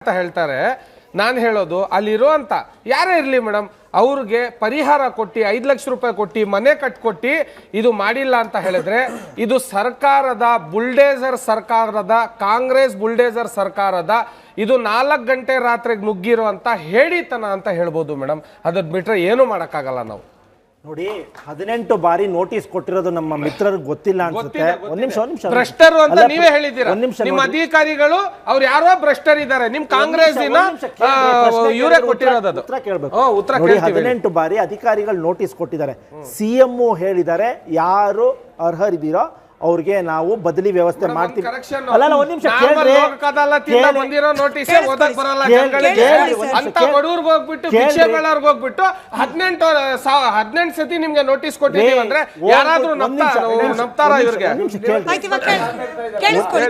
ಅಂತ ಹೇಳ್ತಾರೆ. ನಾನು ಹೇಳೋದು ಅಲ್ಲಿರುವಂತ ಯಾರೇ ಇರಲಿ ಮೇಡಮ್, ಅವ್ರಿಗೆ ಪರಿಹಾರ ಕೊಟ್ಟು 5 ಲಕ್ಷ ರೂಪಾಯಿ ಕೊಟ್ಟು ಮನೆ ಕಟ್ಕೊಟ್ಟು ಇದು ಮಾಡಿಲ್ಲ ಅಂತ ಹೇಳಿದ್ರೆ ಇದು ಸರ್ಕಾರದ ಬುಲ್ಡೇಸರ್ ಸರ್ಕಾರದ, ಕಾಂಗ್ರೆಸ್ ಬುಲ್ಡೇಸರ್ ಸರ್ಕಾರದ ಇದು 4 ಗಂಟೆ ರಾತ್ರಿಗೆ ನುಗ್ಗಿರುವಂತ ಹೇಳಿತನ ಅಂತ ಹೇಳ್ಬೋದು ಮೇಡಮ್. ಅದನ್ನ ಬಿಟ್ರೆ ಏನು ಮಾಡೋಕ್ಕಾಗಲ್ಲ ನಾವು. ನೋಡಿ 18 ಬಾರಿ ನೋಟಿಸ್ ಕೊಟ್ಟಿರೋದು ನಮ್ಮ ಮಿತ್ರರಿಗೆ ಗೊತ್ತಿಲ್ಲ ಅನ್ಸುತ್ತೆ. ಒಂದ್ ನಿಮಿಷ ಭ್ರಷ್ಟರು ಅಂತ ನೀವೇ ಹೇಳಿದ್ದೀರಾ. ನಿಮ್ಮ ಅಧಿಕಾರಿಗಳು ಅವ್ರು ಯಾರೋ ಭ್ರಷ್ಟರಿದ್ದಾರೆ. ನಿಮ್ ಕಾಂಗ್ರೆಸ್ ಇವರೇ ಕೊಟ್ಟಿರೋದು. ಉತ್ತರ ಕೇಳಬೇಕು. 18 ಬಾರಿ ಅಧಿಕಾರಿಗಳು ನೋಟಿಸ್ ಕೊಟ್ಟಿದ್ದಾರೆ. ಸಿಎಂ ಹೇಳಿದ್ದಾರೆ ಯಾರು ಅರ್ಹರಿದ್ದೀರೋ ಅವ್ರಿಗೆ ನಾವು ಬದಲಿ ವ್ಯವಸ್ಥೆ ಮಾಡ್ತೀವಿ. ಅಲ್ಲ ಒಂದ್ ನಿಮಿಷ ಕೇಳ್ರಿ. ಬಡವ್ರಿಗೆ ಹೋಗ್ಬಿಟ್ಟು ಭಿಕ್ಷೆ ಬೇಳವ್ರಿಗೆ ಹೋಗ್ಬಿಟ್ಟು 18 ಸತಿ ನಿಮ್ಗೆ ನೋಟಿಸ್ ಕೊಟ್ಟಿದ್ದೀವಿ ಅಂದ್ರೆ ಯಾರಾದ್ರೂ ನಂಬ್ತಾರ ಇವ್ರಿಗೆ? ಕೇಳಿಸ್ಕೊಳ್ಳಿ